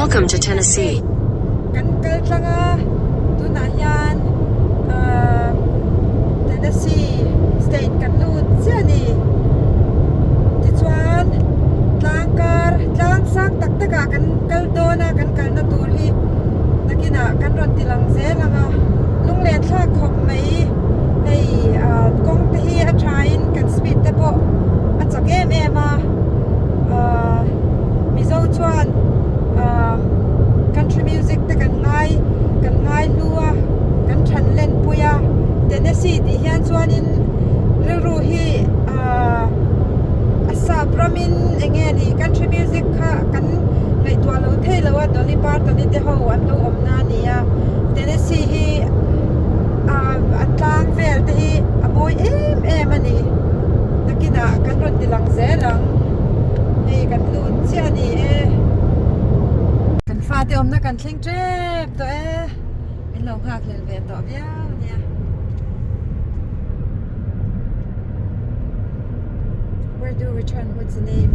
Welcome to Tennessee. Kan kaltanga tu na yan Tennessee state kan lut sia ni ti chuan darkar tlang sang tak taka kan kaldona kan kalna tur hi nakina kan ron tilang zelanga lunglen thla khop mai hei kong te hi a train kan speed te po a chak em ema mizo chuan country music te kan ngai lua kan than len puya Tennessee ti hian chuan in ru hi asa pramin enge ni country music kha kan ngai tua lo thei lo a dolly parton te ho an lo awmna ni a Tennessee hi atang vel te hi amoi em ani nakina kan ron tilang zelang hei kan lut chia ni kan fa te awmna kan thleng trep to in lo hak lel ve to viau nia where do we turn? What's the name?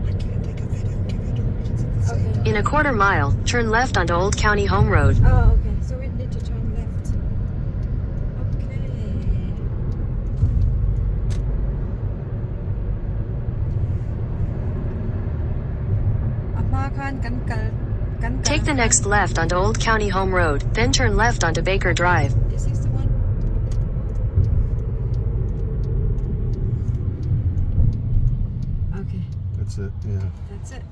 I can't take a video. Give you directions at the same time. In a quarter mile, turn left onto Old County Home Road. Oh, okay. So we need to turn left. Okay. Take the next left onto Old County Home Road, then turn left onto Baker Drive. This is the one. Okay, That's it, yeah. that's it.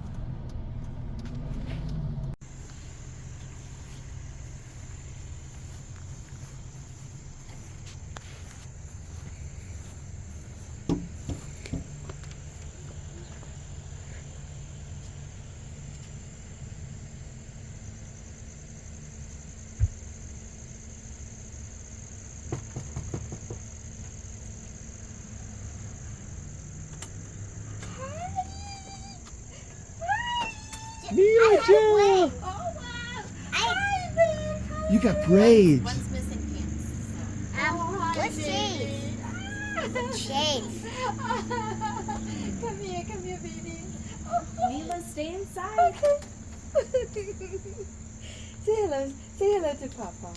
Mila! You got braids. One's missing pants. What shades? Shades. Come here, baby. Mila, stay inside. Say hello to Papa.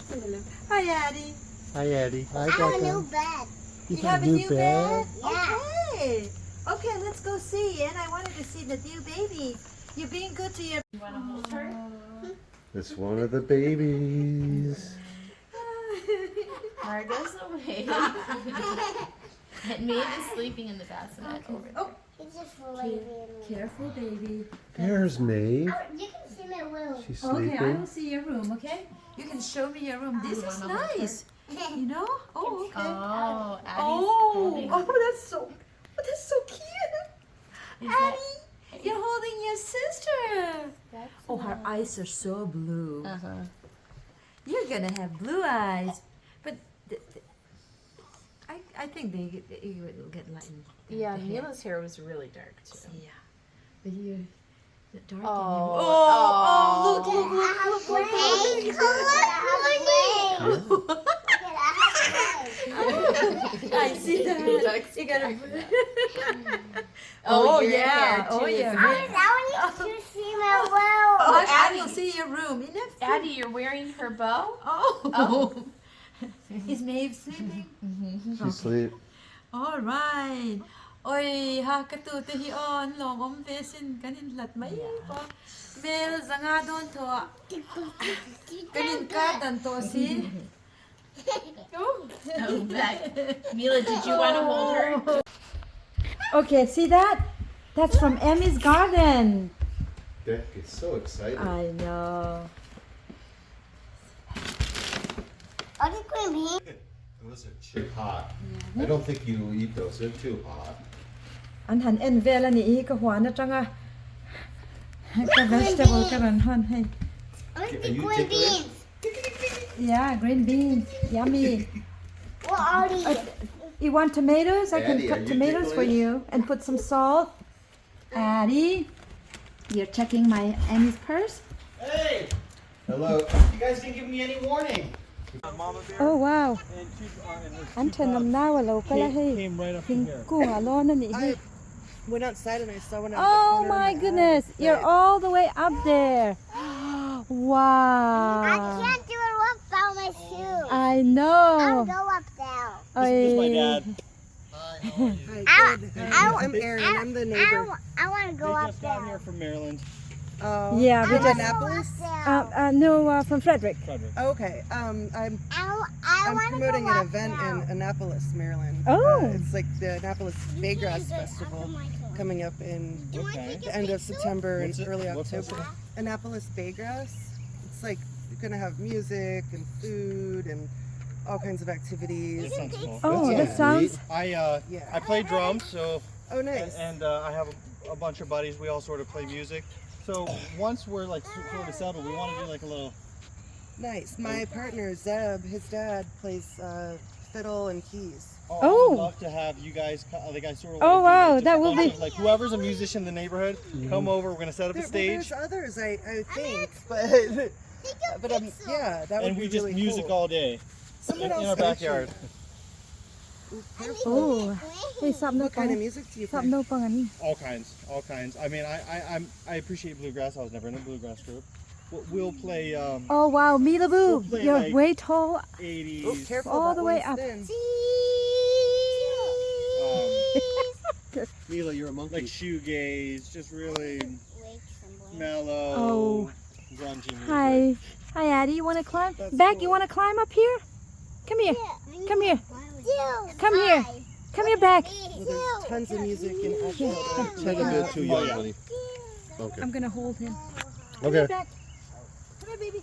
Say hello. Hi, Addie. Hi, Eddie. Hi, I have a new Becca. bed. You have a new bed? Yeah. Okay. Okay, let's go see. And I wanted to see the new baby. You're being good to your... You want to hold her? It's one of the babies. Margot's away. And Maeve is sleeping in the bassinet over there. Oh, It's just for baby. careful, baby. There's Maeve. You can see my room. She's Okay, I sleeping. will see your room, okay? You can show me your room. This You is wanna hold nice. You know? Oh, okay. Oh, Addie's Oh, holding. that's so cute. Is that- Addie, you're holding your sister. That's Oh, her eyes are so blue. Uh-huh. You're gonna have blue eyes, but I think they will get lightened. Yeah, the hair. Mila's hair was really dark too. Yeah, but you the dark. Oh, Look! I see that. You gotta. Oh your yeah. hair, Oh too, yeah. isn't it? Oh, Addie. I will see your room. Enough. Addie, you're wearing her bow? Oh. Is Maeve sleeping? She's asleep. All right. Oi, ha katu te hi on long om fesin kanin lat mai pa. Mel zanga don to. Kanin ka dan to si. Oh, Mila, did you want to hold her? Okay, see that? That's from Emmy's garden. Beck is so excited. I know. Those are chip hot. I don't think you will eat those. They're too hot. An han en vela ni I ka hua na changa. Ka vegetable ka ran hon hey. Are you ticklish? Yeah, green beans. Yummy. What are these? You want tomatoes? I can Addie, are cut you tomatoes for ticklish? you and put some salt. Addie, you're checking my Emmy's purse? Hey! Hello. You guys didn't give me any warning. Mama bear Oh wow. and two, and there's two An than nam cubs na wa lo ka la came, hey. came right up Ping in here. ku ha lo na ni hey. went outside and I saw one. Oh my goodness, you're all the way up there. Wow. I can't do it without my shoes. I know. I'll go up there. This is my dad. Hi, good. I'm Erin. I'm the neighbor. I want to They go up just got there. here from Maryland. Oh, Yeah, we I just wanna go up Annapolis? there. no from Frederick. Frederick. Okay. I'm I wanna promoting go an up event there. in Annapolis, Maryland. Oh. It's like the Annapolis Baygrass Festival coming up in Okay. the end of September and What's it- early what's October. Annapolis Baygrass. It's like you're gonna have music and food and all kinds of activities. That sounds cool. Oh, That that sounds. I Yeah. play drums, so Oh, nice. and I have a bunch of buddies. We all sort of play music. So once we're like sort of settled, we want to do like a little. Nice. My partner Zeb, his dad plays fiddle and keys. I Oh. would love to have you guys. Like I sort of. Oh, wanna do wow, just that a will bunch be- of, like whoever's a musician in the neighborhood, come over. We're gonna set up a stage, There's others, I think, but yeah, that would and be we just really music cool. all day Someone in else our backyard. Ooh, careful. Oh, hey, stop no What kind of pang. music do you Stop play? no pang ani. All kinds. I mean, I appreciate bluegrass. I was never in a bluegrass group. We'll play Oh wow, Milaboo, We'll play, you're like- way tall. 80s. Oh, careful, All that the way one's up. thin. Mila, you're a monkey. Like shoegaze, just really mellow, Oh. grungy music. Hi, hi, Addie. You want to climb? That's Beck, cool. you want to climb up here? Come here, come here, Come come here, come here, Beck. Well, there's tons of music in Ashville. She's a bit too young, yeah. buddy. Okay. I'm gonna hold him. Come Okay. here, Beck. Come here, baby.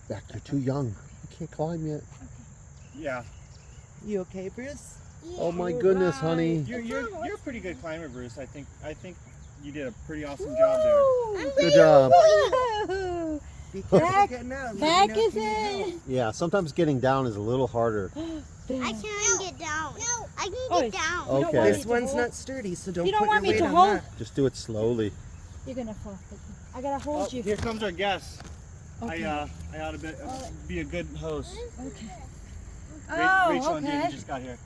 Beck, you're too young. You can't climb yet. Yeah, You okay, Bruce? Oh my goodness, honey. you're a pretty good climber, Bruce. I think you did a pretty awesome job there. Good job. Woo! Be careful Back- getting out. Let me Back know if is you need help. in. Yeah, sometimes getting down is a little harder. I can't get down. No, I can Oh, get down. You don't want Okay. me This to one's hold? not sturdy, so don't You don't put want your me weight to on hold? that. Just do it slowly. You're gonna fall. I gotta Oh, hold you. here comes our guest. Okay. I ought to be a good host. Okay. Rachel Oh, and David okay. just got here.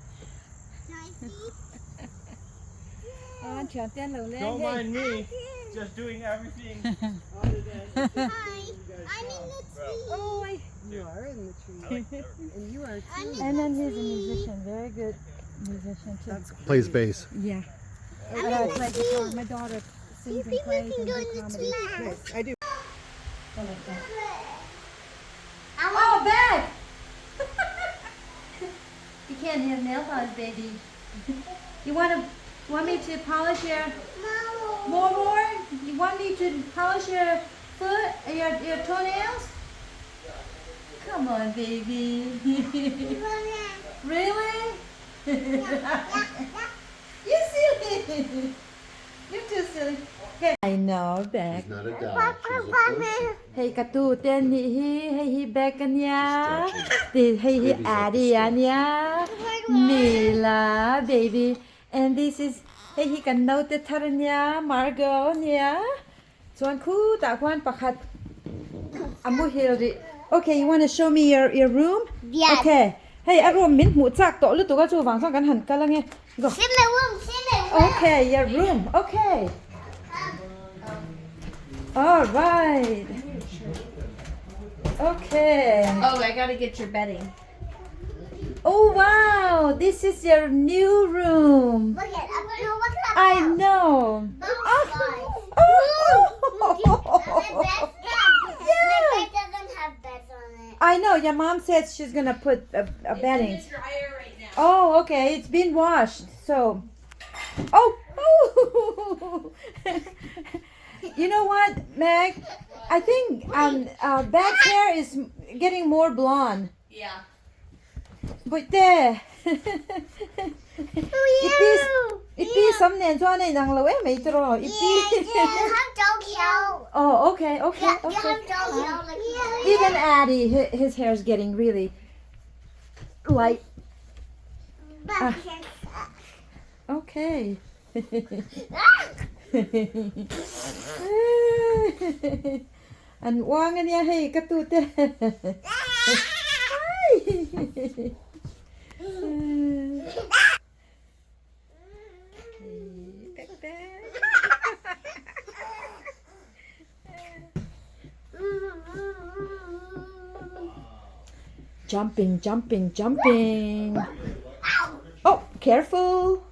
Anh chọn tên lầu lên Don't đi. mind me, just doing everything other than. Hi, I'm in the tree. Oh, I... You are in the tree. And you are too. And then he's a musician, very good musician too. That's Plays great. bass. Yeah. I'm I in play the guitar. tree. My daughter sings You and think we plays can and go do in the comedy. tree? Nice. I do. I like that. I Oh, Beck! You can't have nail polish, baby. You want me to polish your more? You want me to polish your foot, your toenails? Come on, baby. Really? You're silly. You're too silly. Okay. I know, Beck. She's not a dog. She's a person. Hey, katuten hi Beck niya. Stretching. Hey, Babies like Addie to stretch. niya. Mila, baby. And this is hey kan naute niya, Margot niya. Chuan khu ta kwan pakhat. Amu hilri. Okay, you want to show me your room? Yes. Okay. Hey, a room min mu chak to lu tu ka chu wang sang kan han ka lang e. Go. See my room, see my room. Okay, your room. Okay. All right. Okay. Oh, I gotta get your bedding. Oh wow, this is your new room. Look at, no, look at I know. My bed doesn't have beds on it. I know. Your mom said she's gonna put a bedding. dryer right now. Oh, okay. It's been washed. So, oh. You know what, Meg? I think Bag's hair is getting more blonde. Yeah. But there. It some nen cho này rằng là mấy trò. Yeah, you have dog hair. Oh, okay. Yeah, you Okay. have dog hair like that. Even Addie, his hair is getting really light. But Okay. Anh Quang anh nha hay cái tụt Jumping, jumping, jumping. Oh, careful.